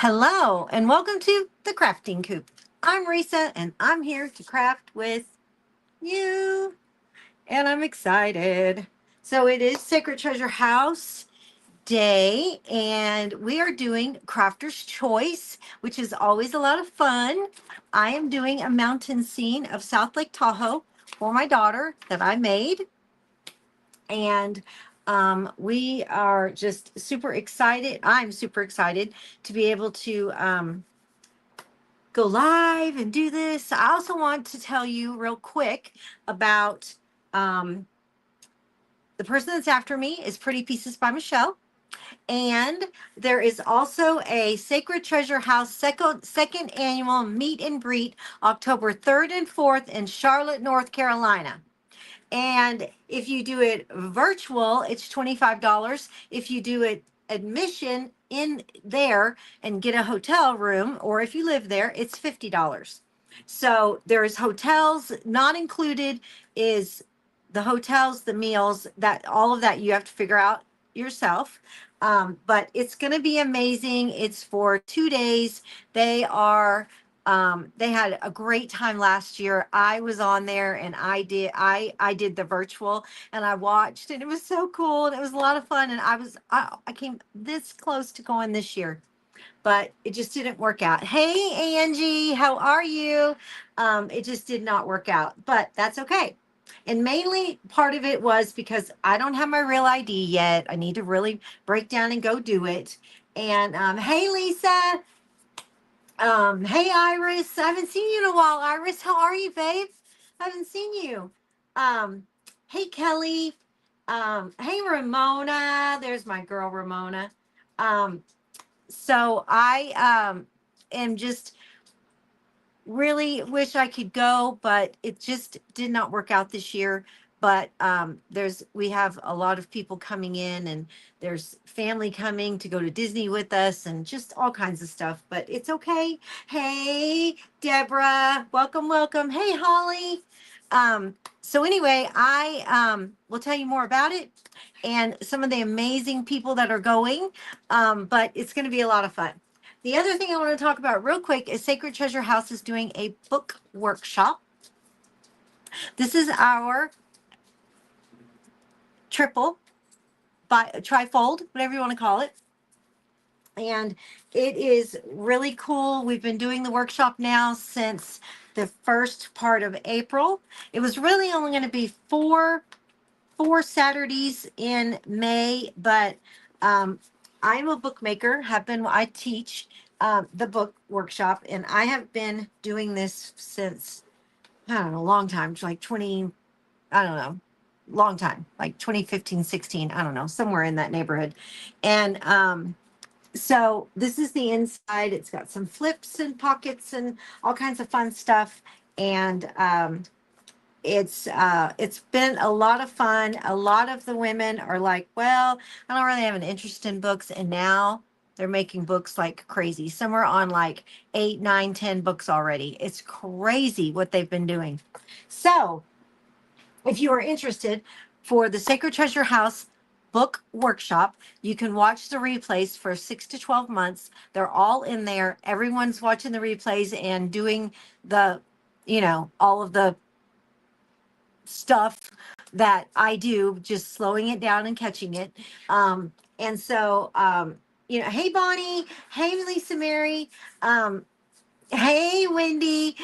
Hello, and welcome to the Crafting Coop. I'm Reesa, and I'm here to craft with you, and I'm excited. So, it is Sacred Treasure House Day, and we are doing Crafter's Choice, which is always a lot of fun. I am doing a mountain scene of South Lake Tahoe for my daughter that I made, and we are just super excited. I'm super excited to be able to go live and do this. I also want to tell you real quick about um, the person that's after me is Pretty Pieces by Michele. And there is also a Sacred Treasure House second annual meet and greet October 3rd and 4th in Charlotte, North Carolina. And if you do it virtual, it's $25. If you do it admission in there and get a hotel room, or if you live there, it's $50. So there's hotels not included is the hotels, the meals, that all of that you have to figure out yourself. But it's going to be amazing. It's for 2 days. They had a great time last year. I was on there and I did the virtual and I watched and it was so cool and it was a lot of fun and I came this close to going this year, but it just didn't work out. Hey Angie, how are you? It just did not work out, but that's okay. And mainly part of it was because I don't have my real ID yet. I need to really break down and go do it. And hey Lisa, hey Iris, I haven't seen you in a while. Iris, how are you, babe? I haven't seen you. Um, hey Kelly. Hey Ramona. There's my girl Ramona. Um, so I am just really wish I could go, but it just did not work out this year. But we have a lot of people coming in, and there's family coming to go to Disney with us, and just all kinds of stuff. But it's okay. Hey, Deborah, welcome, welcome. Hey, Holly. So anyway, I will tell you more about it and some of the amazing people that are going. But it's going to be a lot of fun. The other thing I want to talk about real quick is Sacred Treasure House is doing a book workshop. This is our triple by trifold, whatever you want to call it. And it is really cool. We've been doing the workshop now since the first part of April. It was really only going to be four Saturdays in May, but I'm a bookmaker, I teach the book workshop, and I have been doing this since, I don't know, a long time, like 20, I don't know, long time, like 2015, 16, I don't know, somewhere in that neighborhood. And so this is the inside. It's got some flips and pockets and all kinds of fun stuff. And it's been a lot of fun. A lot of the women are like, well, I don't really have an interest in books, and now they're making books like crazy. Some are on like 8, 9, 10 books already. It's crazy what they've been doing. So if you are interested for the Sacred Treasure House book workshop, you can watch the replays for 6 to 12 months. They're all in there. Everyone's watching the replays and doing the, all of the stuff that I do, just slowing it down and catching it. And so, hey, Bonnie, hey, Lisa Mary, hey, Wendy.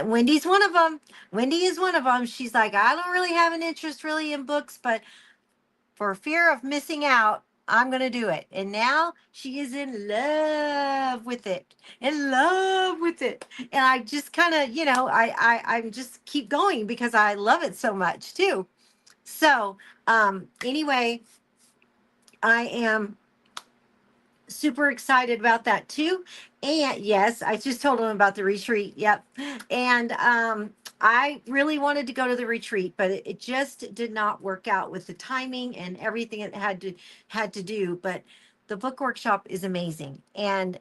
Wendy's one of them. Wendy is one of them. She's like, I don't really have an interest really in books, but for fear of missing out, I'm going to do it. And now she is in love with it, in love with it. And I just kind of, I'm just keep going because I love it so much too. So, anyway, I am super excited about that too. And yes, I just told them about the retreat. Yep. And I really wanted to go to the retreat, but it just did not work out with the timing and everything it had to do. But the book workshop is amazing, and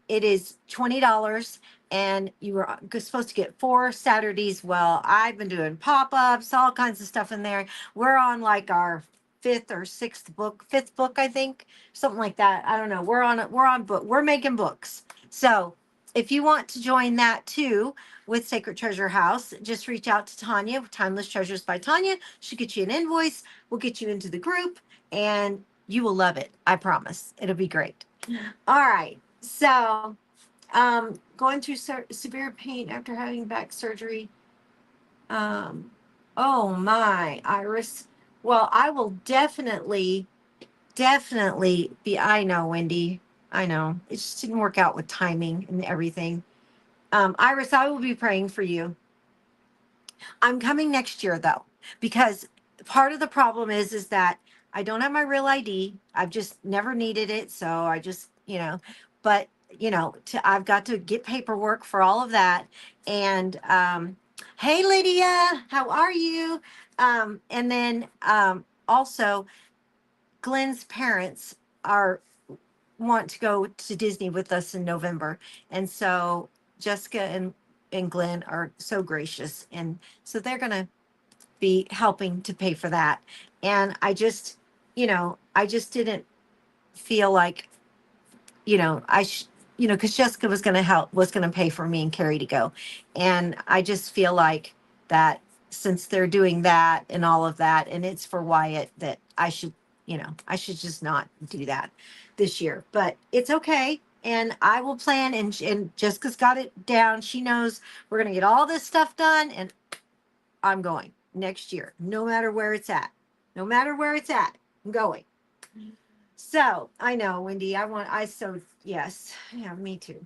it is $20. And you were supposed to get 4 Saturdays. Well, I've been doing pop-ups, all kinds of stuff in there. We're on like our fifth book, I think, something like that. I don't know. We're on book. We're making books. So if you want to join that too with Sacred Treasure House, just reach out to Tanya, Timeless Treasures by Tanya. She'll get you an invoice. We'll get you into the group and you will love it. I promise. It'll be great. All right. So, going through severe pain after having back surgery. Oh my, Iris. Well, I will definitely be. I know, Wendy. I know. It just didn't work out with timing and everything. Iris, I will be praying for you. I'm coming next year though, because part of the problem is that I don't have my real ID. I've just never needed it, so I just, but I've got to get paperwork for all of that. And hey, Lydia, how are you? And then also, Glenn's parents are want to go to Disney with us in November, and so Jessica and Glenn are so gracious, and so they're gonna be helping to pay for that. And I just didn't feel like, because Jessica was going to pay for me and Carrie to go. And I just feel like that since they're doing that and all of that, and it's for Wyatt, that I should just not do that this year. But it's okay. And I will plan, and Jessica's got it down. She knows we're going to get all this stuff done, and I'm going next year, no matter where it's at. No matter where it's at, I'm going. So I know, Wendy, yes. Yeah, me too.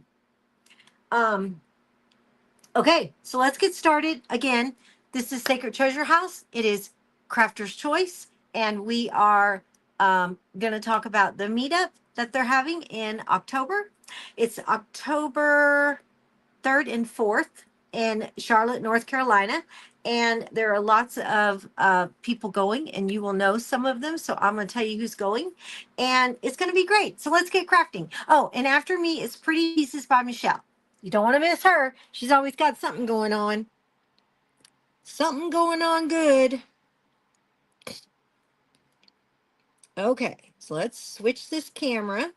Okay, so let's get started. Again, this is Sacred Treasure House. It is Crafter's Choice, and we are going to talk about the meetup that they're having in October. It's October 3rd and 4th in Charlotte, North Carolina. And there are lots of people going, and you will know some of them. So I'm going to tell you who's going, and it's going to be great. So let's get crafting. Oh, and after me is Pretty Pieces by Michele. You don't want to miss her. She's always got something going on. Something going on good. Okay, so let's switch this camera.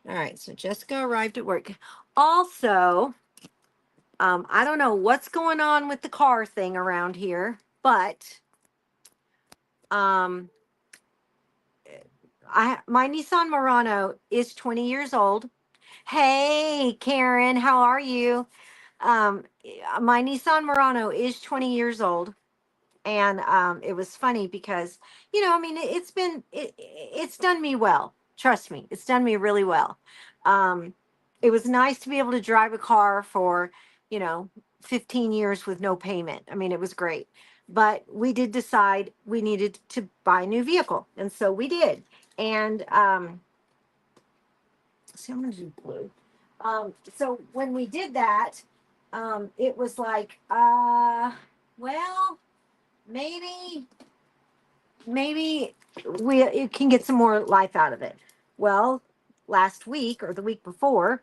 All right, so Jessica arrived at work. Also, I don't know what's going on with the car thing around here, but my Nissan Murano is 20 years old. Hey, Karen, how are you? My Nissan Murano is 20 years old. And it was funny because, I mean, it's done me well. Trust me, it's done me really well. It was nice to be able to drive a car for, you know, 15 years with no payment. I mean, it was great. But we did decide we needed to buy a new vehicle. And so we did. And see, I'm going to do blue. So when we did that, it was like, well, maybe we can get some more life out of it. Well, last week or the week before,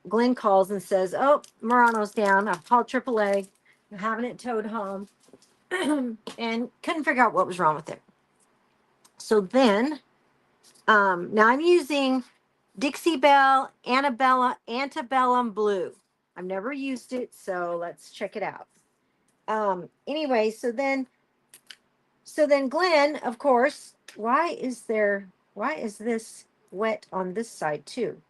Glenn calls and says, "Oh, Murano's down. I've called AAA. I'm having it towed home," and couldn't figure out what was wrong with it. So then, now I'm using Dixie Belle Antebellum Blue. I've never used it, so let's check it out. Anyway, so then Glenn, of course, why is this wet on this side too?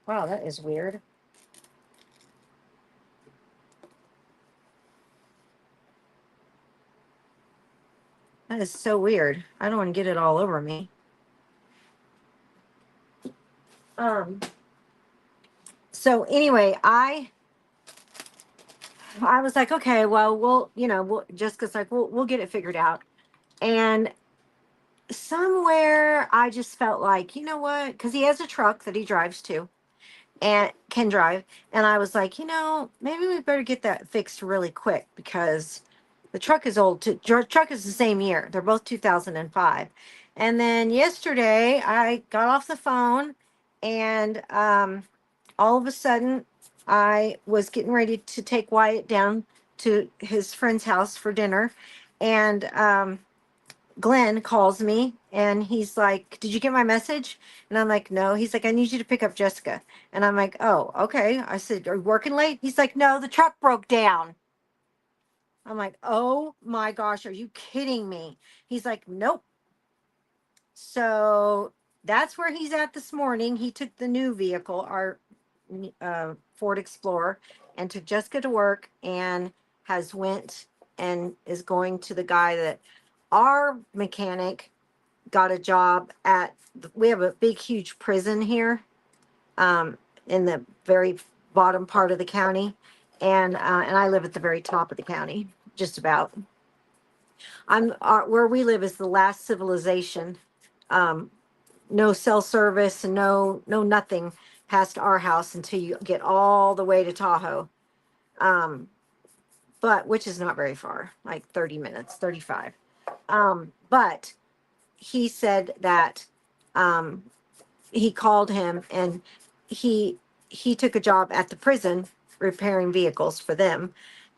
Wow, that is weird. That is so weird. I don't want to get it all over me. So anyway, I was like, okay, well, Jessica's like, we'll get it figured out. And somewhere I just felt like, you know what? Because he has a truck that he drives to and can drive. And I was like, maybe we better get that fixed really quick because the truck is old too. Truck is the same year. They're both 2005. And then yesterday I got off the phone and all of a sudden I was getting ready to take Wyatt down to his friend's house for dinner, and Glenn calls me and he's like, "Did you get my message?" And I'm like, "No." He's like, "I need you to pick up Jessica." And I'm like, "Oh, okay." I said, "Are you working late?" He's like, "No, the truck broke down." I'm like, "Oh my gosh, are you kidding me?" He's like, "Nope." So that's where he's at this morning. He took the new vehicle, our Ford Explorer, and took Jessica to work, and has went and is going to the guy that our mechanic got a job at. We have a big, huge prison here, um, in the very bottom part of the county, and I live at the very top of the county, just about. Where we live is the last civilization. Um, no cell service and no nothing past our house until you get all the way to Tahoe. Um, but which is not very far, like 30 minutes, 35. But he said that um, he called him, and he he took a job at the prison repairing vehicles for them,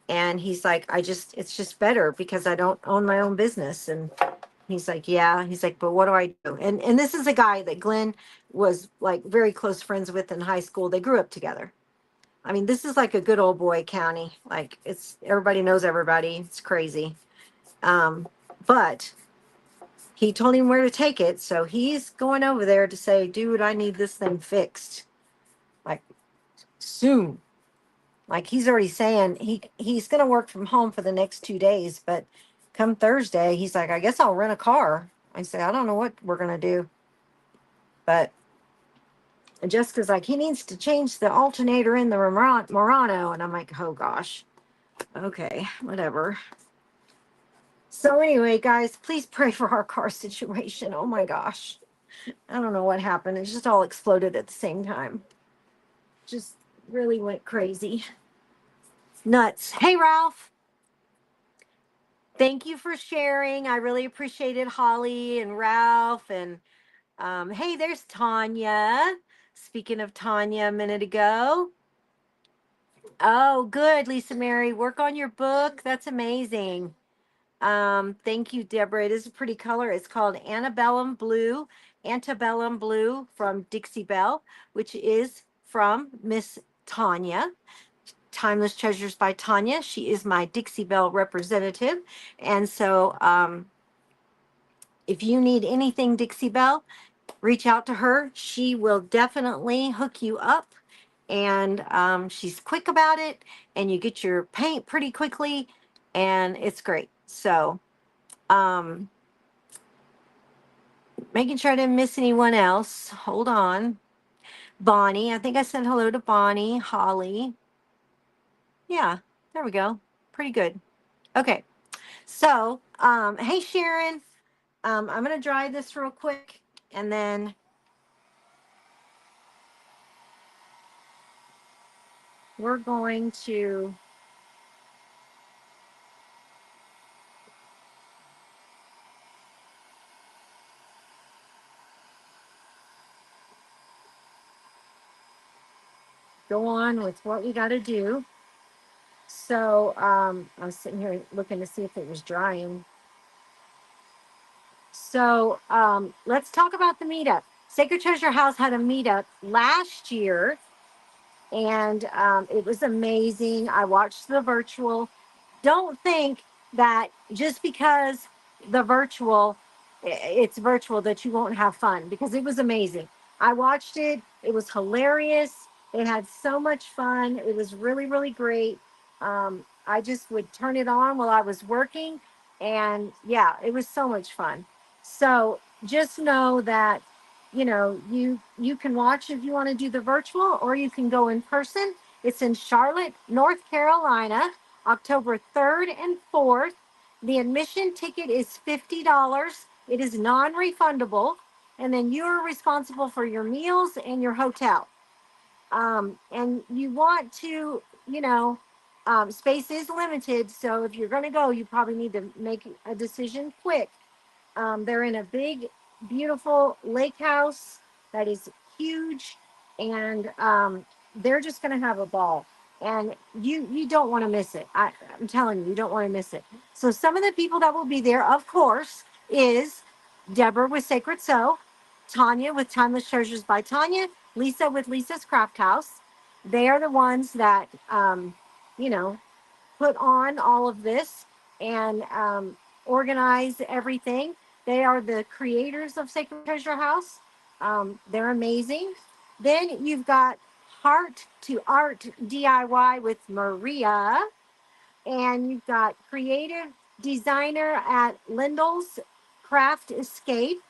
and he's like, it's just better because I don't own my own business. And he's like, yeah. He's like, but what do I do? And this is a guy that Glenn was like very close friends with in high school. They grew up together. I mean, this is like a good old boy county. Like, it's everybody knows everybody. It's crazy. But he told him where to take it, so he's going over there to say, "Dude, I need this thing fixed, like, soon." Like, he's already saying he's going to work from home for the next 2 days, but come Thursday, he's like, "I guess I'll rent a car." I say, "I don't know what we're going to do." But Jessica's like, "He needs to change the alternator in the Murano." And I'm like, "Oh gosh. Okay, whatever." So anyway, guys, please pray for our car situation. Oh my gosh. I don't know what happened. It just all exploded at the same time. Just really went crazy. Nuts. Hey, Ralph. Thank you for sharing. I really appreciated Holly and Ralph. And hey, there's Tanya. Speaking of Tanya a minute ago. Oh, good, Lisa Mary. Work on your book. That's amazing. Thank you, Deborah. It is a pretty color. It's called Antebellum Blue from Dixie Belle, which is from Miss Tanya. Timeless Treasures by Tanya. She is my Dixie Belle representative. And so if you need anything Dixie Belle, reach out to her. She will definitely hook you up. And she's quick about it. And you get your paint pretty quickly. And it's great. So making sure I didn't miss anyone else. Hold on. Bonnie. I think I said hello to Bonnie. Holly. Yeah, there we go. Pretty good. Okay. So, hey Sharon, I'm gonna dry this real quick, and then we're going to go on with what we got to do. So, I was sitting here looking to see if it was drying. So, let's talk about the meetup. Sacred Treasure House had a meetup last year, and it was amazing. I watched the virtual. Don't think that just because the virtual it's virtual that you won't have fun, because it was amazing. I watched it. It was hilarious. They had so much fun. It was really, really great. I just would turn it on while I was working, and yeah, it was so much fun. So just know that you can watch if you want to do the virtual, or you can go in person. It's in Charlotte, North Carolina, October 3rd and 4th. The admission ticket is $50. It is non-refundable, and then you are responsible for your meals and your hotel. And you want to, space is limited, so if you're going to go, you probably need to make a decision quick. They're in a big, beautiful lake house that is huge, and they're just going to have a ball. and you don't want to miss it. I'm telling you, you don't want to miss it. So some of the people that will be there, of course, is Deborah with Sacred Sew, Tanya with Timeless Treasures by Tanya, Lisa with Lisa's Craft House. They are the ones that you know, put on all of this and organize everything. They are the creators of Sacred Treasure House. They're amazing. Then you've got Heart to Art DIY with Maria, and you've got creative designer at Lindell's Craft Escape.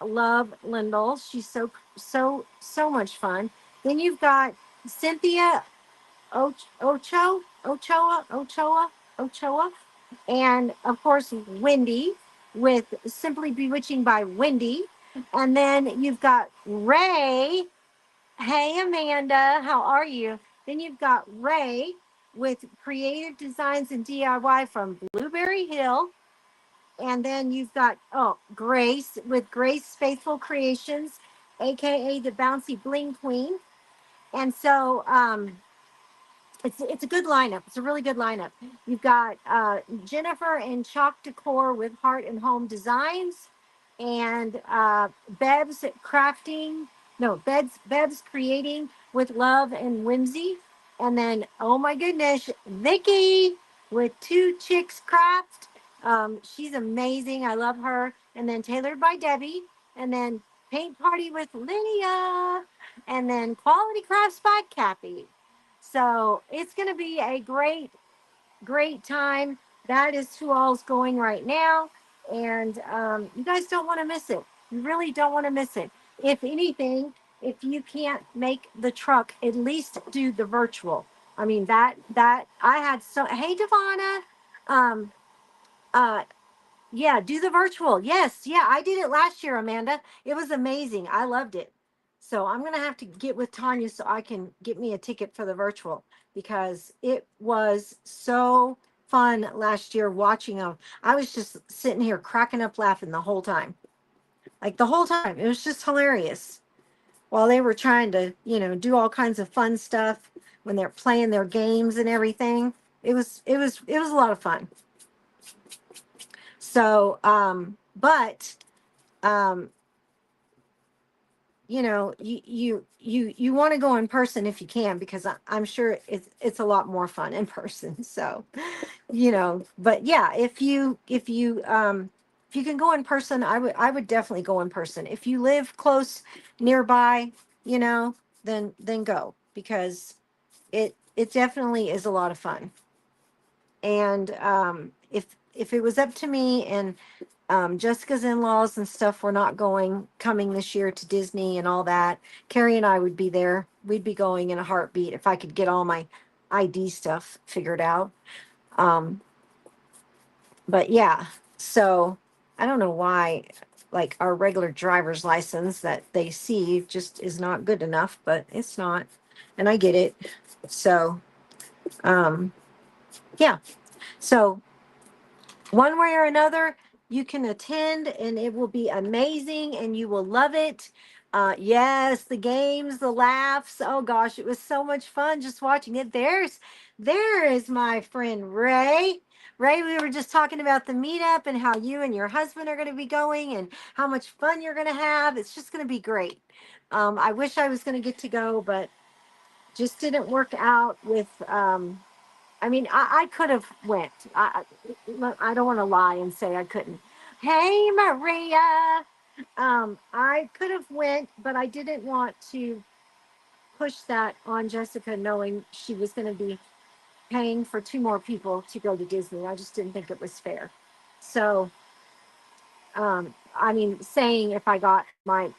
Love Lindell. She's so much fun. Then you've got Cynthia Ochoa, and of course Wendy with Simply Bewitching by Wendy. And then you've got Ray. Hey Amanda, how are you? Then you've got Ray with Creative Designs and DIY from Blueberry Hill. And then you've got Grace with Grace Faithful Creations, aka the Bouncy Bling Queen. And so it's a good lineup. It's a really good lineup. You've got Jennifer and Chalk Decor with Heart and Home Designs, and Beb's crafting. No, Beb's creating with love and whimsy, and then oh my goodness, Vicky with Two Chicks Craft. She's amazing. I love her. And then tailored by Debbie, and then Paint Party with Lydia, and then Quality Crafts by Cappy. So it's going to be a great time. That is who all's going right now. And you guys don't want to miss it. You really don't want to miss it. If anything, if you can't make the truck, at least do the virtual. I mean, that I had so, hey, Devonna, um, uh, yeah, do the virtual. Yes, yeah, I did it last year, Amanda. It was amazing. I loved it. So I'm gonna have to get with Tanya so I can get me a ticket for the virtual because it was so fun last year watching them. I was just sitting here cracking up laughing the whole time. Like the whole time. It was just hilarious. While they were trying to, do all kinds of fun stuff when they're playing their games and everything. It was a lot of fun. So, but um, you want to go in person if you can, because I'm sure it's a lot more fun in person. So, but yeah, if you can go in person, I would definitely go in person. If you live close nearby, then go, because it definitely is a lot of fun. And if it was up to me, and Jessica's in-laws and stuff were not coming this year to Disney and all that, Carrie and I would be there. We'd be going in a heartbeat if I could get all my ID stuff figured out. Um, but yeah, so I don't know why, like, our regular driver's license that they see just is not good enough, but it's not, and I get it. So, um, yeah. So one way or another, you can attend and it will be amazing and you will love it. Yes, the games, the laughs. Oh gosh, it was so much fun just watching it. There is my friend Ray. Ray, we were just talking about the meetup and how you and your husband are going to be going and how much fun you're going to have. It's just going to be great. I wish I was going to get to go, but just didn't work out with I mean, I could have went. I don't want to lie and say I couldn't. Hey, Maria. I could have went, but I didn't want to push that on Jessica, knowing she was going to be paying for two more people to go to Disney. I just didn't think it was fair. So, I mean, saying if I got my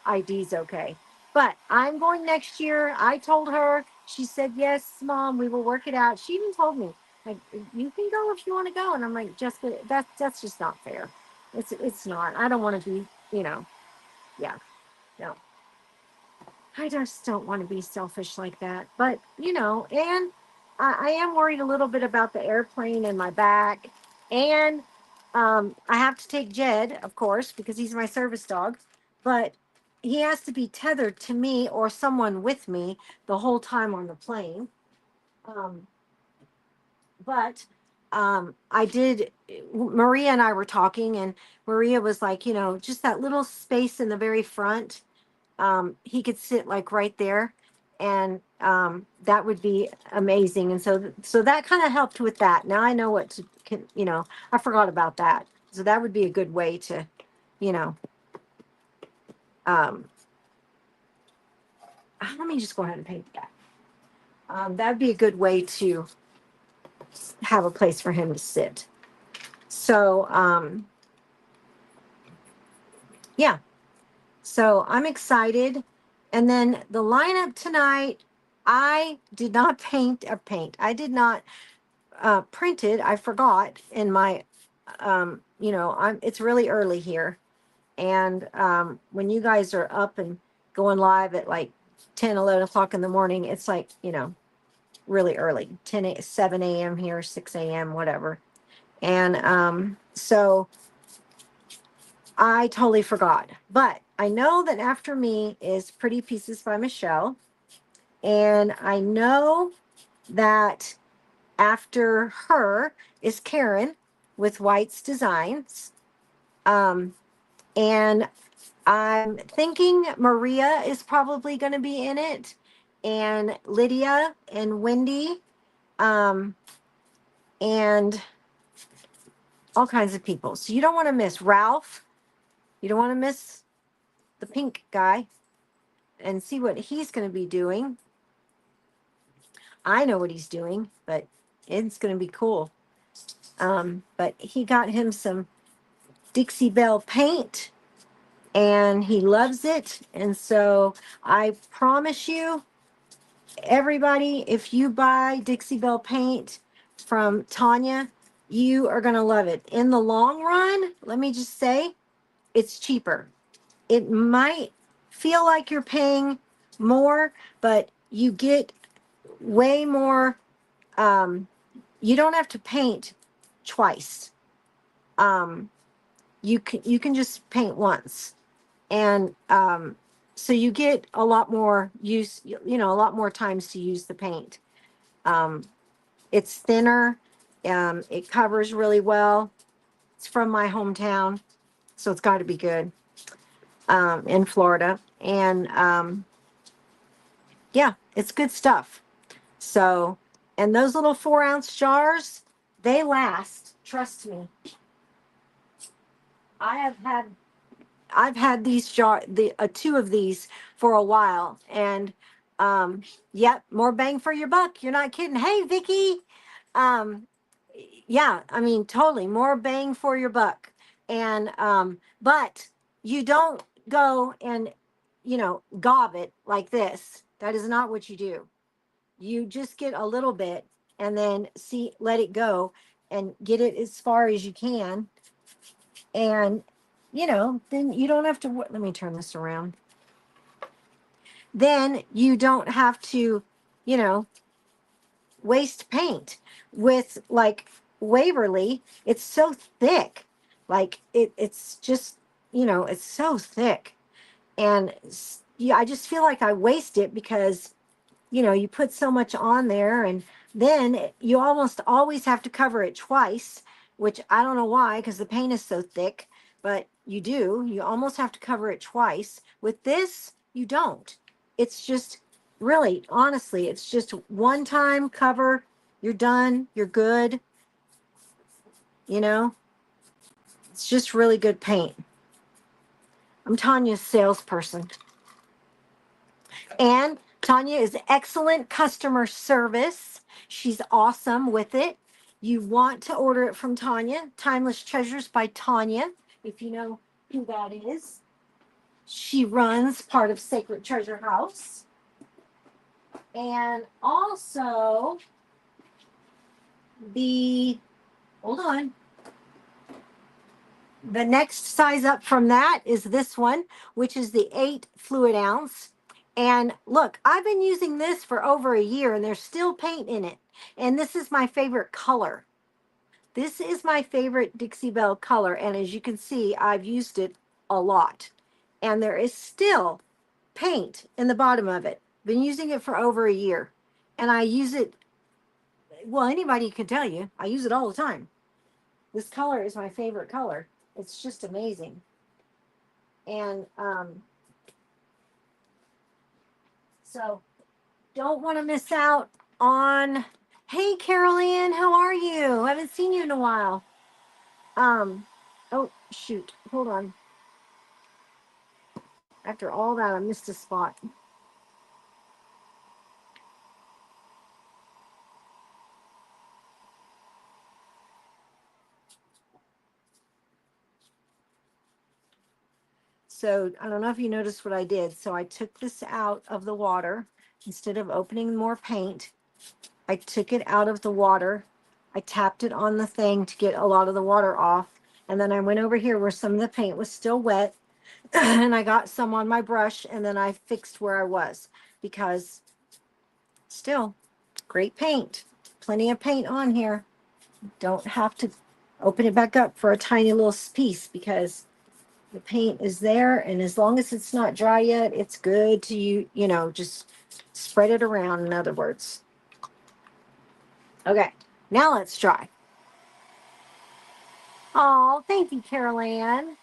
IDs okay. But I'm going next year. I told her. She said, yes, Mom, we will work it out. She even told me, like, you can go if you want to go. And I'm like, Jessica, that's just not fair. It's not. I don't want to be, yeah, no. I just don't want to be selfish like that. But, and I am worried a little bit about the airplane and my back. And I have to take Jed, of course, because he's my service dog. But he has to be tethered to me or someone with me the whole time on the plane. Um, but I did. Maria and I were talking, and Maria was like, you know, just that little space in the very front. He could sit like right there, and that would be amazing. And so that kind of helped with that. Now I know what to, you know, I forgot about that. So that would be a good way to, you know, um, let me just go ahead and paint that. That'd be a good way to have a place for him to sit. So, yeah, so I'm excited. And then the lineup tonight, I did not paint. I did not print it. I forgot in my, you know, it's really early here. And when you guys are up and going live at like 10, 11 o'clock in the morning, it's like, you know, really early, 7 a.m. here, 6 a.m., whatever. And so I totally forgot. But I know that after me is Pretty Pieces by Michele. And I know that after her is Karen with White's Designs. And I'm thinking Maria is probably going to be in it, and Lydia and Wendy, um, and all kinds of people. So you don't want to miss Ralph. You don't want to miss the pink guy and see what he's going to be doing. I know what he's doing, but it's going to be cool. But he got him some Dixie Belle paint and he loves it. And so I promise you, everybody, if you buy Dixie Belle paint from Tanya, you are going to love it. In the long run, let me just say, it's cheaper. It might feel like you're paying more, but you get way more. You don't have to paint twice. You can just paint once, and so you get a lot more use. You know, a lot more times to use the paint. Um, it's thinner. It covers really well. It's from my hometown, so it's got to be good. In Florida, and yeah, it's good stuff. So, and those little 4-ounce jars, they last. Trust me. I have had I've had these two of these for a while, and yep, more bang for your buck. You're not kidding. Hey, Vicky, um, yeah, I mean, totally more bang for your buck. And but you don't go and gob it like this. That is not what you do. You just get a little bit and then let it go and get it as far as you can, and then you don't have to let me turn this around. Then you don't have to you know waste paint. With like Waverly, it's so thick. Like it's just it's so thick. And yeah, I just feel like I waste it because you put so much on there, and then you almost always have to cover it twice, which I don't know why, because the paint is so thick, but you do. You almost have to cover it twice. With this, you don't. It's just really, honestly, it's just one time cover. You're done. You're good. You know, it's just really good paint. I'm Tanya's salesperson. And Tanya is excellent customer service. She's awesome with it. You want to order it from Tanya, Timeless Treasures by Tanya, if you know who that is. She runs part of Sacred Treasure House. And also hold on. The next size up from that is this one, which is the 8 fluid ounce. And look, I've been using this for over a year and there's still paint in it. And this is my favorite color. This is my favorite Dixie Belle color. And as you can see, I've used it a lot. And there is still paint in the bottom of it. Been using it for over a year. And I use it well, anybody can tell you. I use it all the time. This color is my favorite color. It's just amazing. And so don't want to miss out on. Hey, Carol Ann, how are you? I haven't seen you in a while. Um, oh shoot, hold on. After all that, I missed a spot. So I don't know if you noticed what I did. So I took this out of the water instead of opening more paint. I took it out of the water. I tapped it on the thing to get a lot of the water off. And then I went over here where some of the paint was still wet and I got some on my brush and then I fixed where I was because still great paint. Plenty of paint on here. Don't have to open it back up for a tiny little piece because the paint is there, and as long as it's not dry yet, it's good to just spread it around, in other words. Okay, now let's try. Oh, thank you, Carol Ann.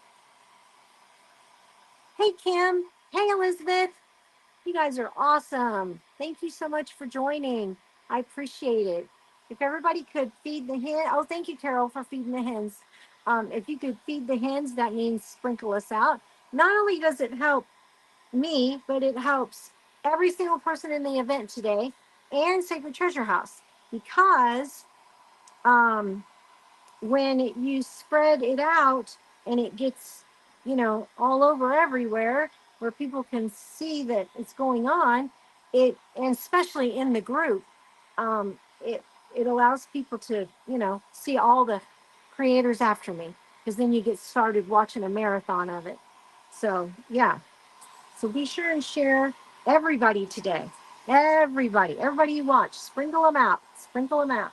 Hey, Kim. Hey, Elizabeth. You guys are awesome. Thank you so much for joining. I appreciate it. If everybody could feed the hen. Oh, thank you, Carol, for feeding the hens. If you could feed the hens, that means sprinkle us out. Not only does it help me, but it helps every single person in the event today and Sacred Treasure House because when you spread it out and it gets, all over everywhere where people can see that it's going on, and especially in the group, it allows people to, see all the creators after me because then you get started watching a marathon of it. So, yeah. So be sure and share everybody today. Everybody you watch, sprinkle them out. Sprinkle them out.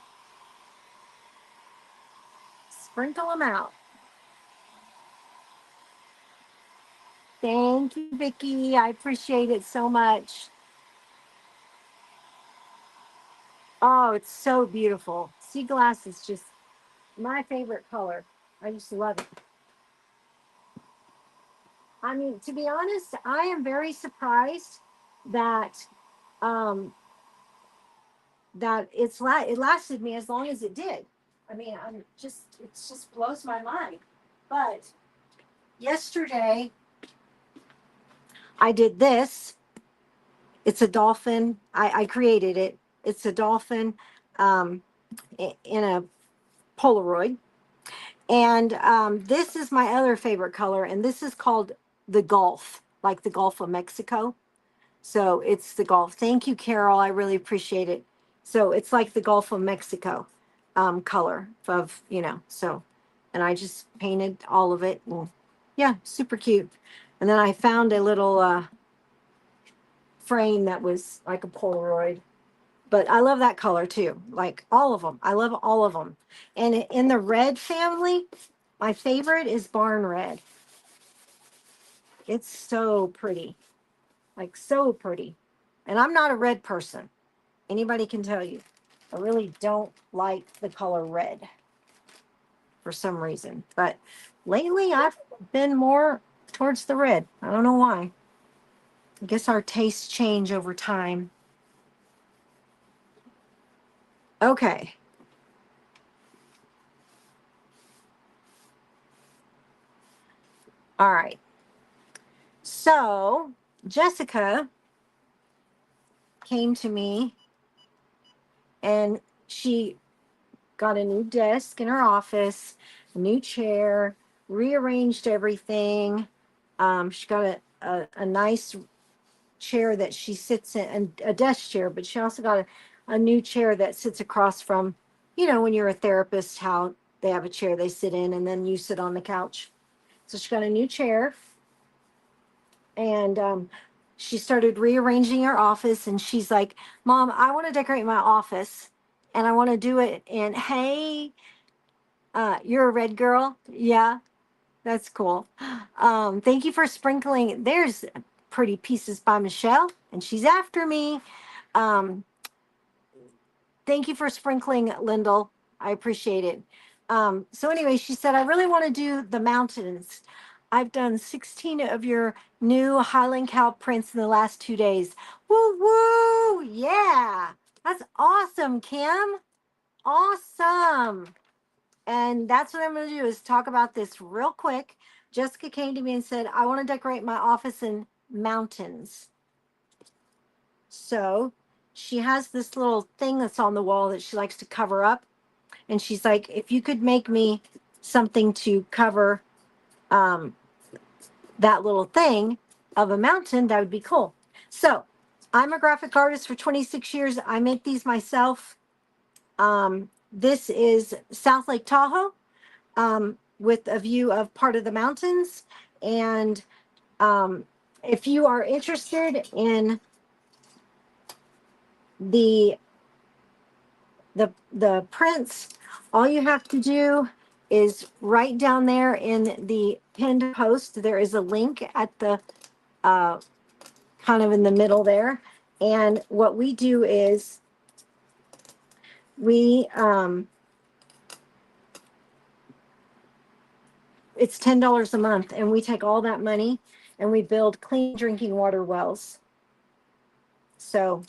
Sprinkle them out. Thank you, Vicki. I appreciate it so much. Oh, it's so beautiful. Sea glass is just my favorite color. I just love it. I mean, to be honest, I am very surprised that um that it lasted me as long as it did. I mean, it just blows my mind. But yesterday I did this. It's a dolphin. I created it. It's a dolphin um, in a Polaroid. And this is my other favorite color. And this is called the Gulf, like the Gulf of Mexico. So it's the Gulf. Thank you, Carol. I really appreciate it. So it's like the Gulf of Mexico color of, so, and I just painted all of it. And yeah, super cute. And then I found a little frame that was like a Polaroid. But I love that color too. Like all of them. I love all of them. And in the red family, my favorite is Barn Red. It's so pretty. Like so pretty. And I'm not a red person. Anybody can tell you. I really don't like the color red for some reason. But lately I've been more towards the red. I don't know why. I guess our tastes change over time. Okay. All right. So Jessica came to me and she got a new desk in her office, a new chair, rearranged everything. She got a nice chair that she sits in, and a desk chair, but she also got a new chair that sits across from, when you're a therapist, how they have a chair they sit in and then you sit on the couch. So she got a new chair and she started rearranging her office and she's like, Mom, I want to decorate my office and I want to do it in, hey, you're a red girl. Yeah, that's cool. Thank you for sprinkling. There's pretty pieces by Michele and she's after me. Um, Thank you for sprinkling, Lyndall. I appreciate it. So anyway, she said, I really want to do the mountains. I've done 16 of your new Highland cow prints in the last 2 days. Woo woo! Yeah, that's awesome, Kim. Awesome. And that's what I'm going to do is talk about this real quick. Jessica came to me and said, I want to decorate my office in mountains. So she has this little thing that's on the wall that she likes to cover up. And she's like, if you could make me something to cover that little thing of a mountain, that would be cool. So I'm a graphic artist for 26 years. I make these myself. This is South Lake Tahoe with a view of part of the mountains. And if you are interested in the prints, all you have to do is right down there in the pinned post, there is a link at the kind of in the middle there. And what we do is we it's $10 a month, and we take all that money and we build clean drinking water wells. So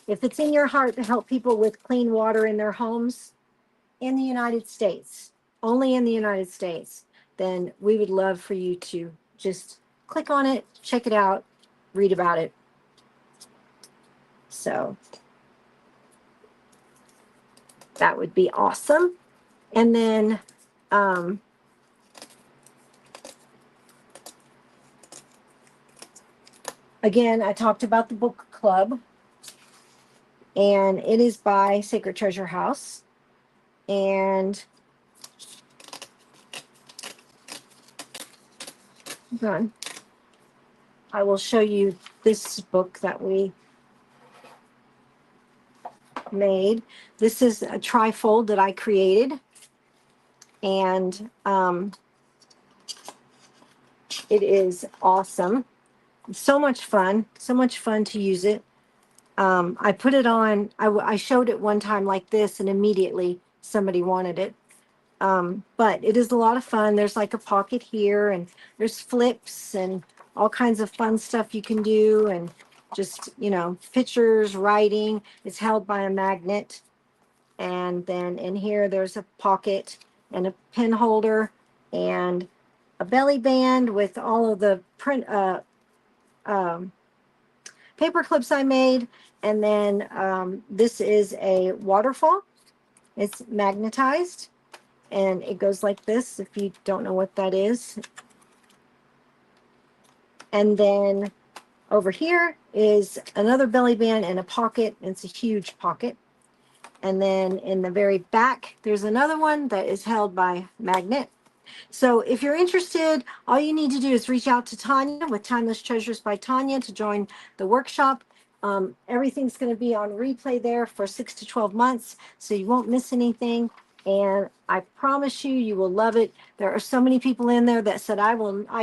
if it's in your heart to help people with clean water in their homes in the United States, only in the United States, then we would love for you to just click on it, check it out, read about it. So that would be awesome. And then again, I talked about the book club, and it is by Sacred Treasure House. And hold on, I will show you this book that we made. This is a trifold that I created, and it is awesome. So much fun to use it. I put it on, I showed it one time like this, and immediately somebody wanted it. But it is a lot of fun. There's like a pocket here, and there's flips and all kinds of fun stuff you can do, and just, you know, pictures, writing. It's held by a magnet. And then in here, there's a pocket and a pen holder and a belly band with all of the print, paper clips I made. And then this is a waterfall. It's magnetized, and it goes like this if you don't know what that is. And then over here is another belly band and a pocket. It's a huge pocket. And then in the very back, there's another one that is held by magnet. So if you're interested, all you need to do is reach out to Tanya with Timeless Treasures by Tanya to join the workshop. Everything's going to be on replay there for 6 to 12 months, so you won't miss anything. And I promise you, you will love it. There are so many people in there that said, I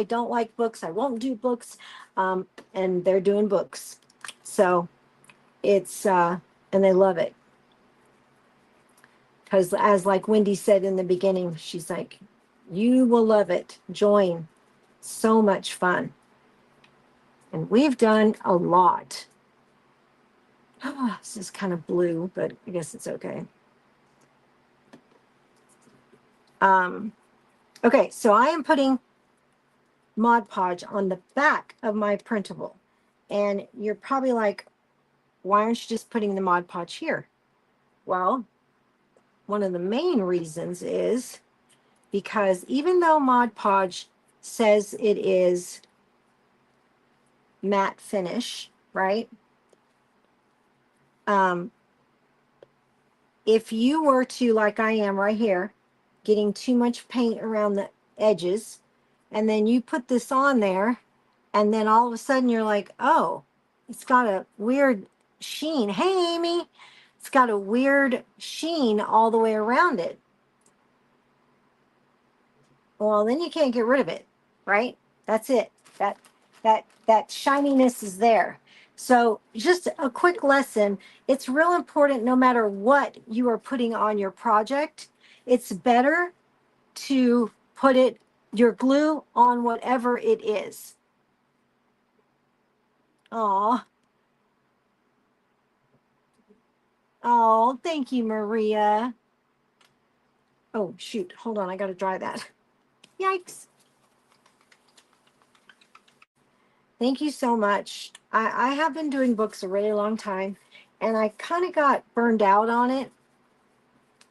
don't like books, I won't do books, and they're doing books. So it's, and they love it. Because as like Wendy said in the beginning, she's like, you will love it. Join. So much fun. And we've done a lot. Oh, this is kind of blue, but I guess it's okay. Okay, so I am putting Mod Podge on the back of my printable. And you're probably like, why aren't you just putting the Mod Podge here? Well, one of the main reasons is because even though Mod Podge says it is matte finish, right? If you were to, like I am right here, getting too much paint around the edges, and then you put this on there, and then all of a sudden you're like, oh, it's got a weird sheen. Hey, Amy, it's got a weird sheen all the way around it. Well, then you can't get rid of it, right? That's it. That shininess is there. So, just a quick lesson. It's real important no matter what you are putting on your project. It's better to put your glue on whatever it is. Oh, oh, thank you, Maria. Oh, shoot. Hold on. I got to dry that. Yikes. Thank you so much. I have been doing books a really long time, and I kind of got burned out on it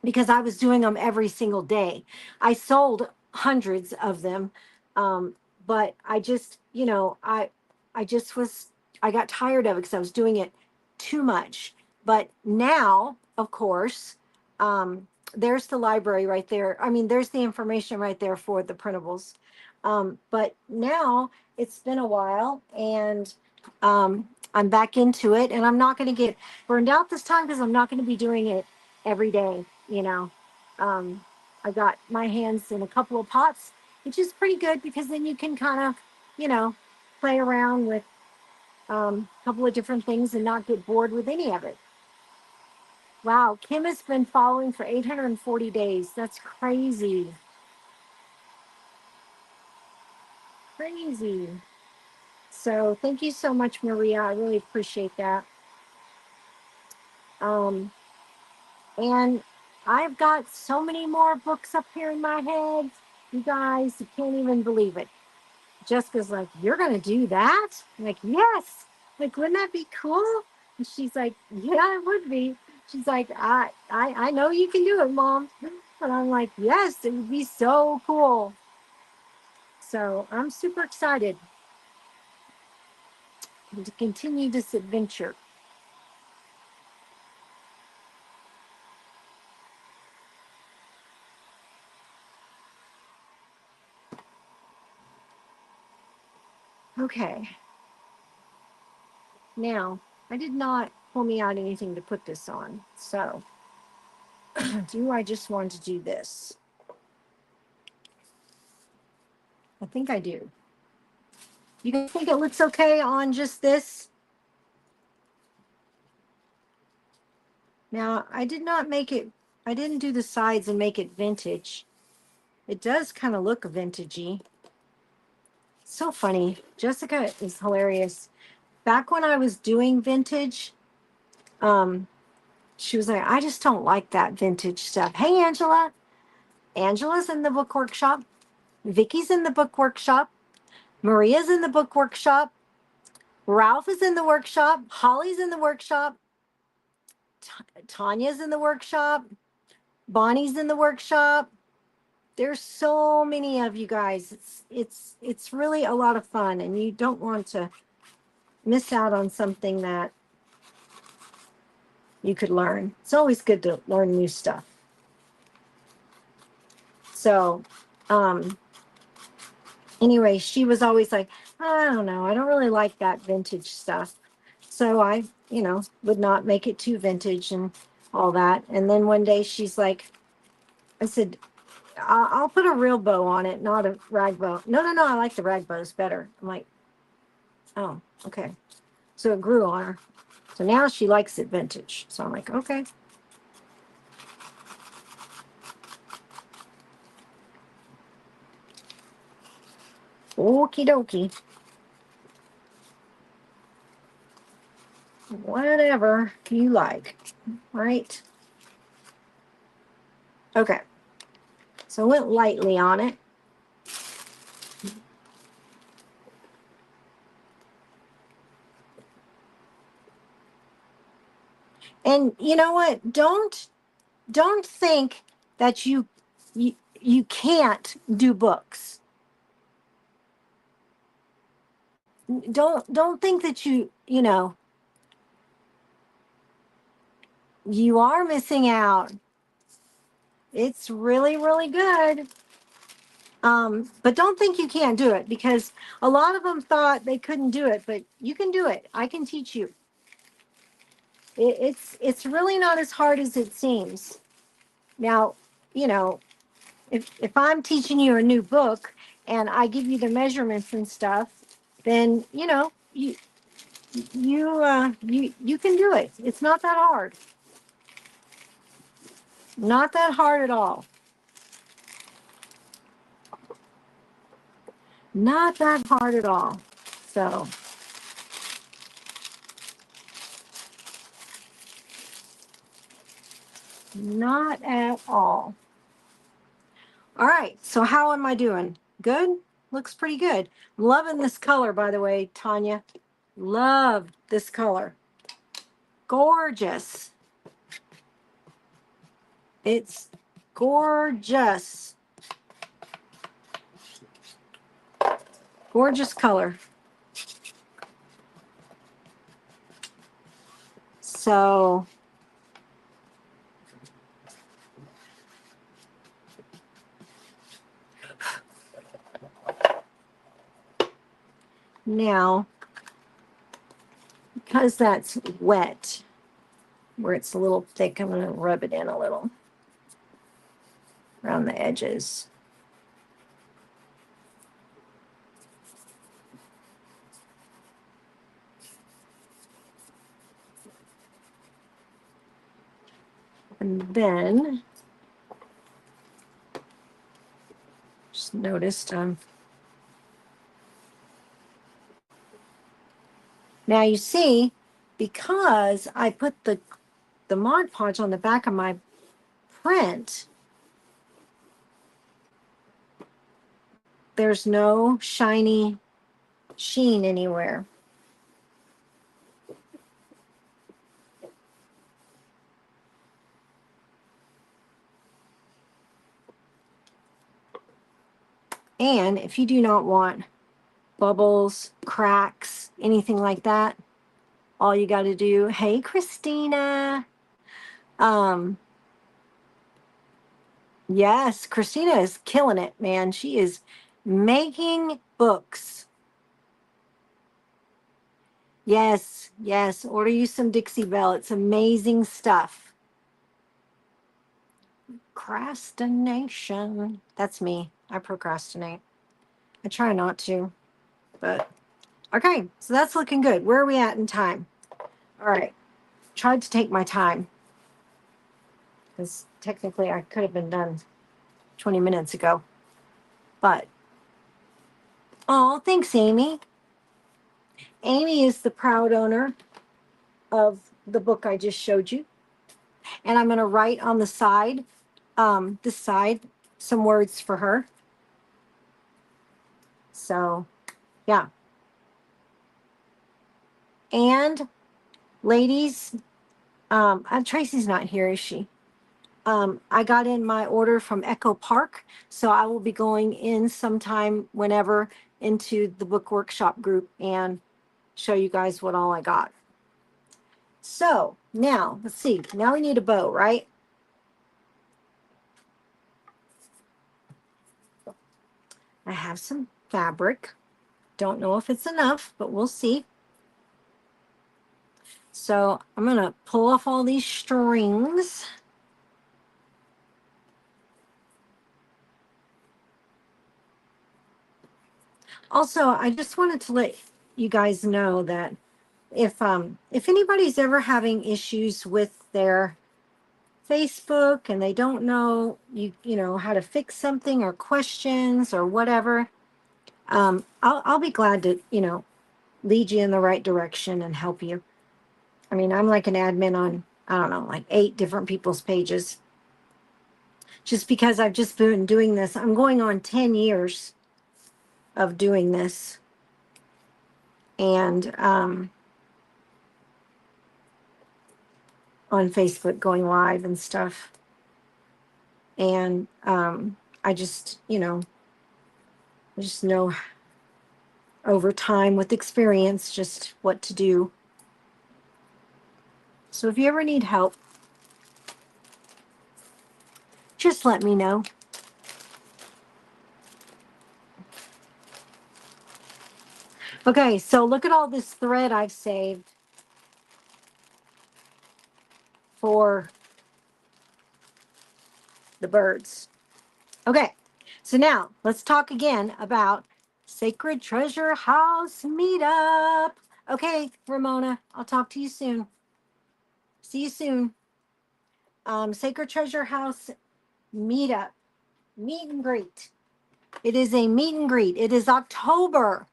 because I was doing them every single day. I sold hundreds of them, but I just, I just was, I got tired of it because I was doing it too much. But now, of course, there's the library right there. I mean, there's the information right there for the printables. But now it's been a while, and I'm back into it, and I'm not going to get burned out this time because I'm not going to be doing it every day. I got my hands in a couple of pots, which is pretty good because then you can kind of, you know, play around with a couple of different things and not get bored with any of it. Wow, Kim has been following for 840 days. That's crazy. Crazy. So thank you so much, Maria. I really appreciate that. Um, and I've got so many more books up here in my head. You guys, you can't even believe it. Jessica's like, "You're gonna do that?" I'm like, "Yes." Like, wouldn't that be cool? And she's like, "Yeah, it would be." She's like, I know you can do it, Mom." And I'm like, "Yes, it would be so cool." So I'm super excited to continue this adventure. Okay. Now, I did not pull me out anything to put this on. So, do I just want to do this? I think I do. You guys think it looks okay on just this? Now, I did not make it, I didn't do the sides and make it vintage. It does kind of look vintagey. So funny. Jessica is hilarious. Back when I was doing vintage, um, she was like, "I just don't like that vintage stuff." Hey, Angela. Angela's in the book workshop. Vicky's in the book workshop. Maria's in the book workshop. Ralph is in the workshop. Holly's in the workshop. Tanya's in the workshop. Bonnie's in the workshop. There's so many of you guys. It's really a lot of fun, and you don't want to miss out on something that you could learn. It's always good to learn new stuff. So, um, anyway, she was always like, "I don't know, I don't really like that vintage stuff." So I, would not make it too vintage and all that. And then one day she's like, I said, I'll put a real bow on it, not a rag bow. No, no, no, I like the rag bows better. I'm like, "Oh, okay." So it grew on her. So now she likes it vintage. So I'm like, okay. Okie dokie. Whatever you like, right? Okay. So I went lightly on it. And you know what? Don't think that you can't do books. Don't think that you are missing out. It's really, really good. But don't think you can't do it because a lot of them thought they couldn't do it, but you can do it. I can teach you. It's really not as hard as it seems. Now, you know, if I'm teaching you a new book and I give you the measurements and stuff, then You can do it. It's not that hard. Not that hard at all. Not that hard at all. So, not at all. All right. So how am I doing? Good? Looks pretty good. Loving this color, by the way, Tanya. Love this color. Gorgeous. It's gorgeous. Gorgeous color. So now, because that's wet, where it's a little thick, I'm going to rub it in a little around the edges. And then, just noticed, now you see, because I put the Mod Podge on the back of my print, there's no shiny sheen anywhere. And if you do not want bubbles, cracks, anything like that, all you got to do, hey, Christina. Yes, Christina is killing it, man. She is making books. Yes, yes. Order you some Dixie Belle. It's amazing stuff. Procrastination. That's me. I procrastinate. I try not to, but okay. So that's looking good. Where are we at in time? All right. Tried to take my time because technically I could have been done 20 minutes ago. But, oh, thanks, Amy. Amy is the proud owner of the book I just showed you. And I'm going to write on the side, this side, some words for her. So, yeah. And ladies, Tracy's not here, is she? I got in my order from Echo Park, so I will be going in sometime whenever into the book workshop group and show you guys what all I got. So now, let's see. Now we need a bow, right? I have some fabric. Don't know if it's enough, but we'll see. So I'm going to pull off all these strings. Also, I just wanted to let you guys know that if anybody's ever having issues with their Facebook and they don't know you know how to fix something or questions or whatever, I'll be glad to lead you in the right direction and help you. I mean, I'm like an admin on, I don't know, like 8 different people's pages. Just because I've just been doing this, I'm going on 10 years of doing this. And on Facebook, going live and stuff. And I just, I just know over time with experience just what to do. So if you ever need help, just let me know. Okay, so look at all this thread I've saved for the birds. Okay, so now let's talk again about Sacred Treasure House Meetup. Okay, Ramona, I'll talk to you soon. See you soon. Sacred Treasure House meetup, meet and greet. It is a meet and greet. It is October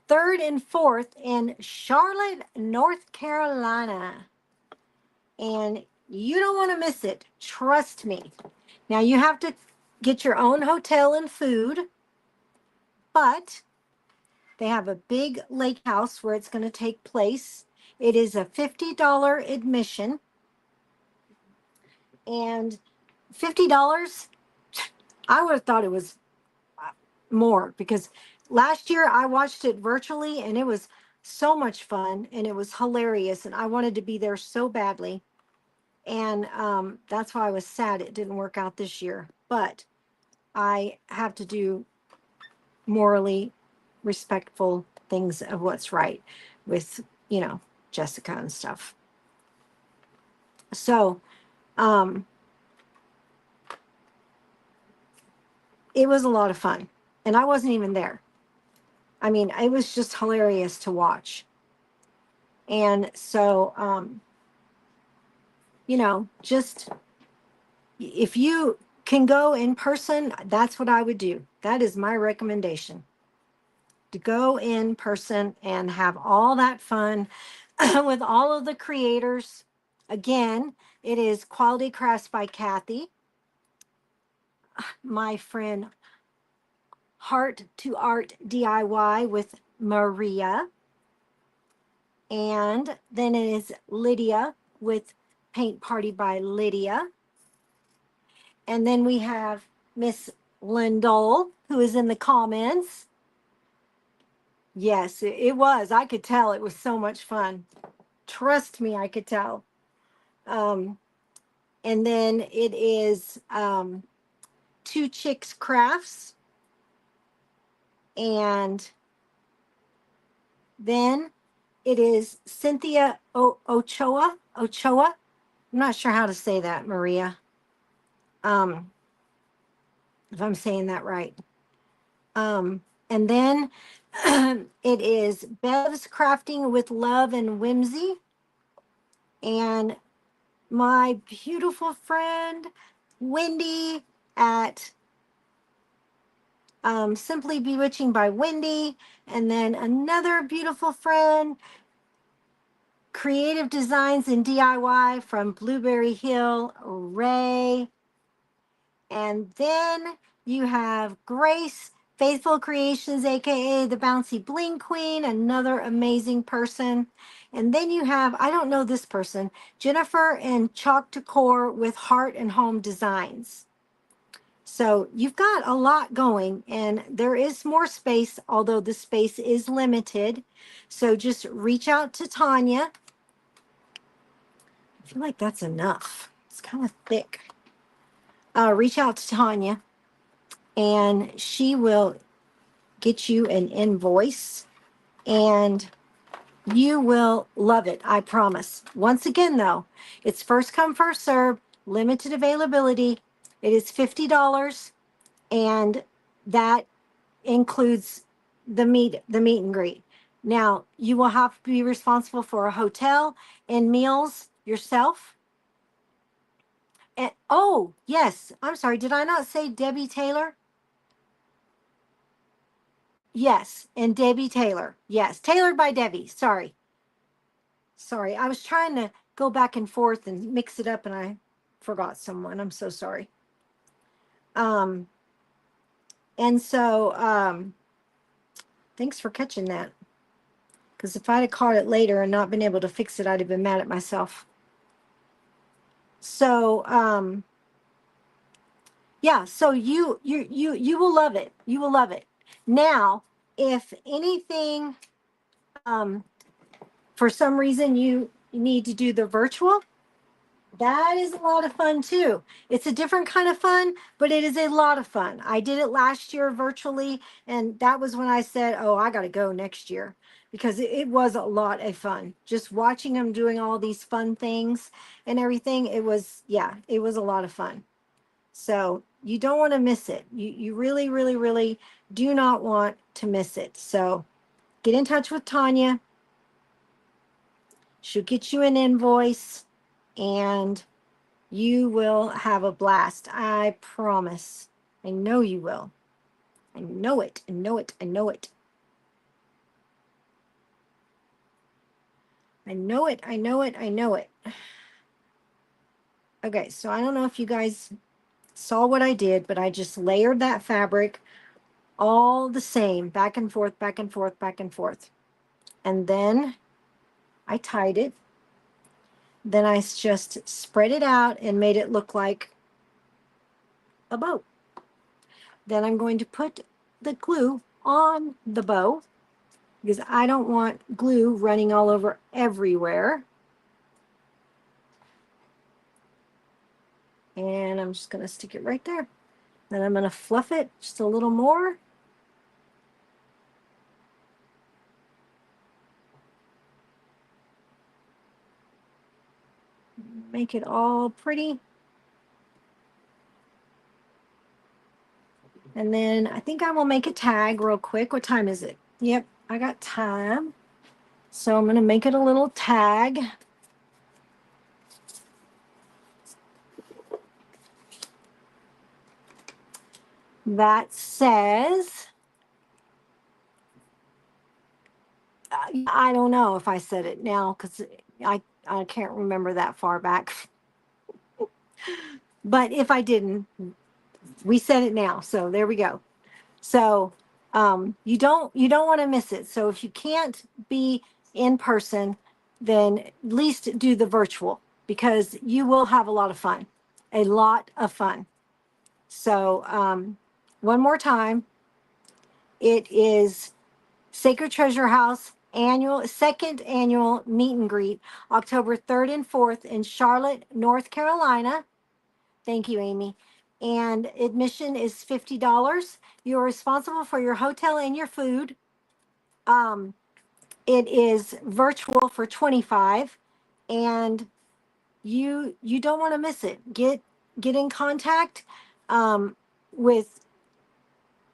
3rd and 4th in Charlotte, North Carolina. And you don't want to miss it. Trust me. Now you have to get your own hotel and food, but they have a big lake house where it's going to take place. It is a $50 admission, and $50, I would have thought it was more, because last year I watched it virtually and it was so much fun and it was hilarious and I wanted to be there so badly. And that's why I was sad it didn't work out this year. But I have to do morally respectful things of what's right with, Jessica and stuff. So it was a lot of fun. And I wasn't even there. I mean, it was just hilarious to watch. And so, just if you can go in person, that's what I would do. That is my recommendation, to go in person and have all that fun with all of the creators. Again, it is Quality Crafts by Kathy, my friend Heart to Art DIY with Maria, and then it is Lydia with Paint Party by Lydia. And then we have Miss Lindell, who is in the comments. Yes, it was. I could tell it was so much fun. Trust me, I could tell. And then it is Two Chicks Crafts. And then it is Cynthia Ochoa. I'm not sure how to say that, Maria. If I'm saying that right. And then it is Bev's Crafting with Love and Whimsy. And my beautiful friend, Wendy at Simply Bewitching by Wendy. And then another beautiful friend, Creative Designs and DIY from Blueberry Hill, Ray. And then you have Grace, Faithful Creations, aka the Bouncy Bling Queen, another amazing person. And then you have, I don't know this person, Jennifer and Chalk Decor with Heart and Home Designs. So you've got a lot going, and there is more space, although the space is limited. So just reach out to Tanya. I feel like that's enough. It's kind of thick. Reach out to Tanya, and she will get you an invoice, and you will love it. I promise. Once again, though, it's first come, first serve, limited availability. It is $50, and that includes the meet and greet. Now, you will have to be responsible for a hotel and meals yourself. And oh, yes, I'm sorry. Did I not say Debbie Taylor? Yes, and Debbie Taylor. Yes, tailored by Debbie. Sorry. I was trying to go back and forth and mix it up, and I forgot someone. I'm so sorry. And so thanks for catching that. Because if I'd have caught it later and not been able to fix it, I'd have been mad at myself. So yeah, so you will love it. You will love it. Now, if anything, for some reason you need to do the virtual, that is a lot of fun too. It's a different kind of fun, but it is a lot of fun. I did it last year virtually, and that was when I said, oh, I got to go next year, because it was a lot of fun. Just watching them doing all these fun things and everything. It was a lot of fun. So you don't want to miss it. You really, really, really do not want to miss it. So get in touch with Tanya. She'll get you an invoice and you will have a blast. I promise. I know you will. I know it. I know it. I know it. I know it. I know it. I know it. Okay, so I don't know if you guys saw what I did, but I just layered that fabric all the same, back and forth, back and forth, back and forth. And then I tied it. Then I just spread it out and made it look like a bow. Then I'm going to put the glue on the bow because I don't want glue running all over everywhere. And I'm just going to stick it right there. Then I'm going to fluff it just a little more. Make it all pretty. And then I think I will make a tag real quick. What time is it? Yep, I got time. So I'm going to make it a little tag. That says, I don't know if I said it now because I can't remember that far back. But if I didn't, we said it now. So there we go. So you don't want to miss it. So if you can't be in person, then at least do the virtual because you will have a lot of fun. A lot of fun. So one more time, it is Sacred Treasure House second annual meet and greet, October 3rd and 4th in Charlotte, North Carolina. Thank you, Amy. And admission is $50. You're responsible for your hotel and your food. It is virtual for 25, and you don't want to miss it. Get in contact with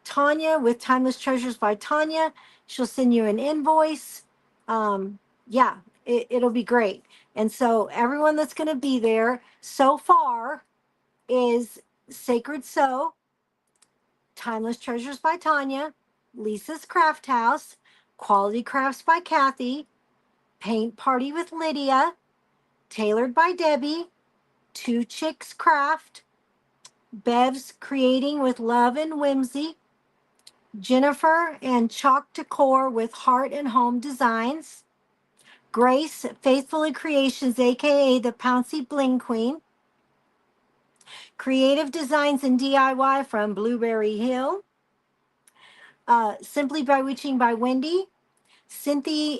Tanya with Timeless Treasures by Tanya. She'll send you an invoice. Yeah, it'll be great. And so everyone that's going to be there so far is Sacred Sew, Timeless Treasures by Tanya, Lisa's Craft House, Quality Crafts by Kathy, Paint Party with Lydia, Tailored by Debbie, Two Chicks Craft, Bev's Creating with Love and Whimsy, Jennifer and Chalk Decor with Heart and Home Designs, Grace Faithfully Creations, aka the Pouncy Bling Queen, Creative Designs and DIY from Blueberry Hill, Simply by Witching by Wendy, Cynthia,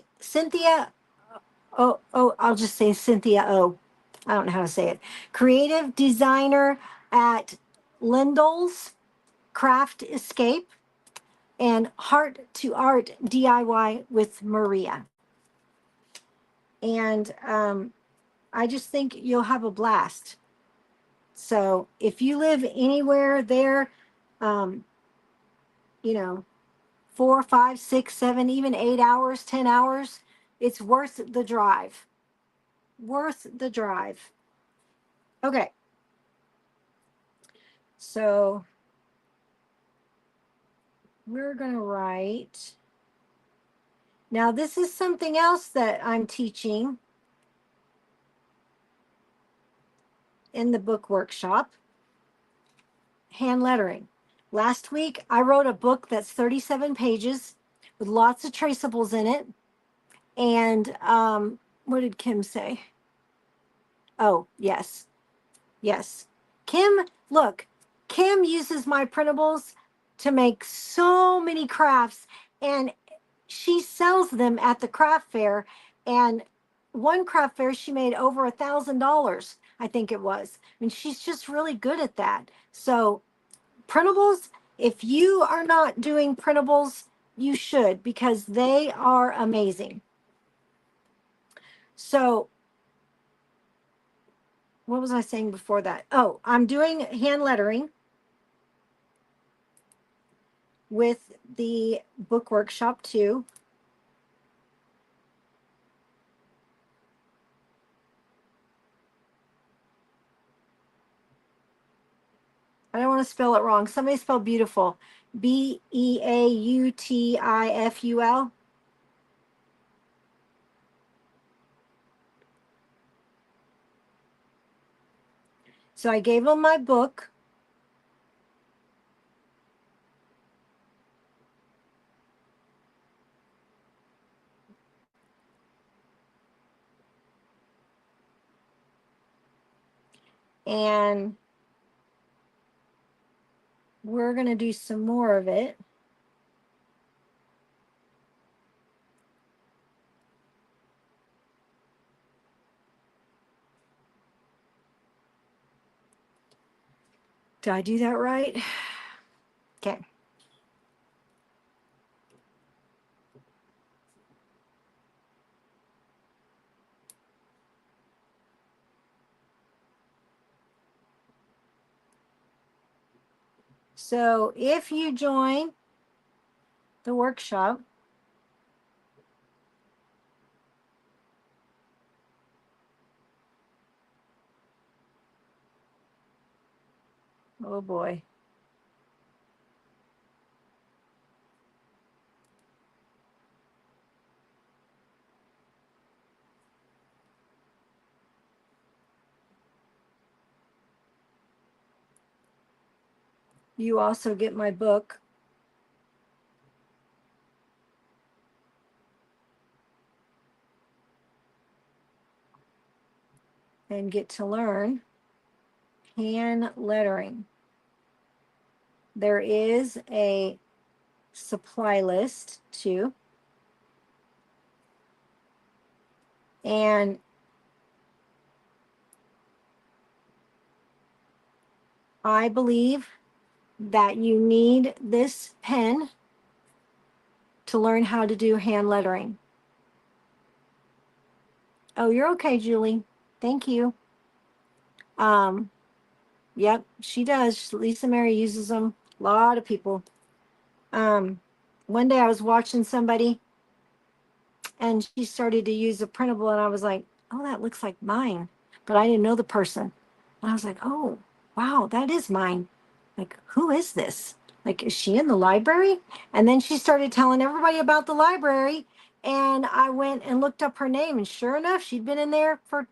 I'll just say Cynthia O. I don't know how to say it. Creative Designer at Lindell's Craft Escape, and Heart to Art DIY with Maria. And I just think you'll have a blast. So if you live anywhere there, you know, 4, 5, 6, 7, even 8 hours, 10 hours, it's worth the drive. Worth the drive. Okay. So we're going to write. Now, this is something else that I'm teaching in the book workshop, hand lettering. Last week, I wrote a book that's 37 pages with lots of traceables in it. And what did Kim say? Oh, yes. Yes. Kim, look, Kim uses my printables to make so many crafts, and she sells them at the craft fair. And one craft fair, she made over $1,000, I think it was. I mean, she's just really good at that. So printables, if you are not doing printables, you should, because they are amazing. So what was I saying before that? Oh, I'm doing hand lettering with the book workshop too. I don't want to spell it wrong. Somebody spell beautiful. Beautiful. So I gave them my book. And we're going to do some more of it. Did I do that right? Okay. So if you join the workshop, oh boy. You also get my book. And get to learn hand lettering. There is a supply list too. And I believe that you need this pen to learn how to do hand lettering. Oh, you're okay, Julie. Thank you. Yep, she does. Lisa Mary uses them. A lot of people. One day I was watching somebody and she started to use a printable and I was like, oh, that looks like mine. But I didn't know the person. And I was like, oh, wow, that is mine. Like, who is this? Like, is she in the library? And then she started telling everybody about the library. And I went and looked up her name. And sure enough, she'd been in there for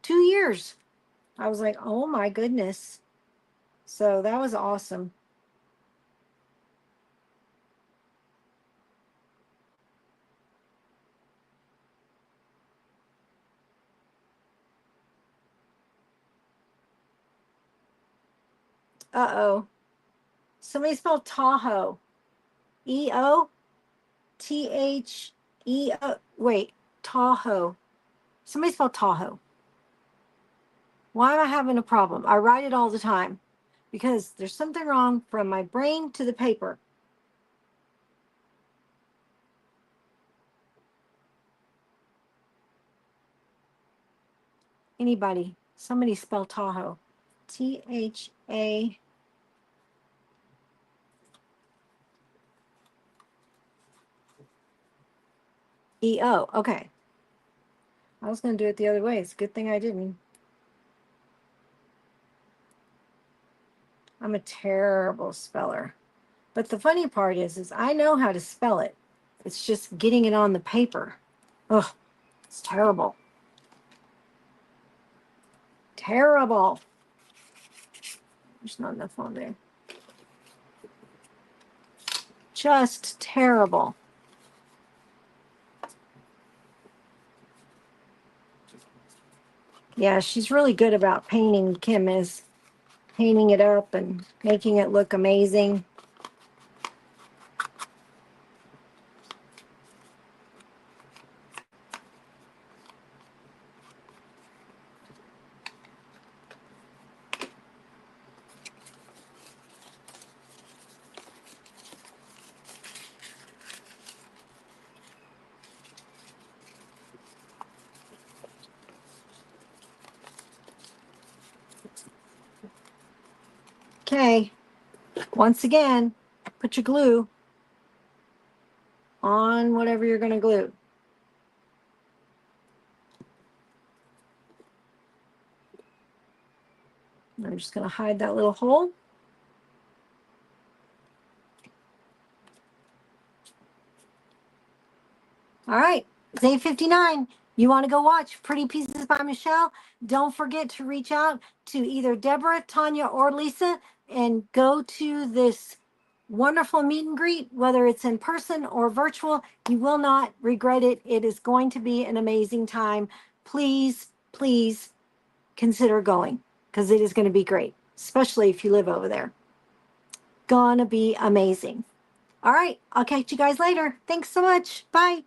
2 years. I was like, oh my goodness. So that was awesome. Uh-oh. Somebody spelled Tahoe. Eotheo. Wait, Tahoe. Somebody spelled Tahoe. Why am I having a problem? I write it all the time because there's something wrong from my brain to the paper. Anybody, somebody spell Tahoe. Thao. Okay. I was going to do it the other way. It's a good thing I didn't. I'm a terrible speller. But the funny part is I know how to spell it. It's just getting it on the paper. Ugh, it's terrible. Terrible. There's not enough on there. Just terrible. Yeah, she's really good about painting. Kim is painting it up and making it look amazing. Okay, once again, put your glue on whatever you're going to glue. I'm just going to hide that little hole. All right, it's 8:59. You want to go watch Pretty Pieces by Michele? Don't forget to reach out to either Deborah, Tanya, or Lisa and go to this wonderful meet and greet, whether it's in person or virtual. You will not regret it. It is going to be an amazing time. Please, please consider going because it is going to be great, especially if you live over there. Gonna be amazing. All right, I'll catch you guys later. Thanks so much. Bye.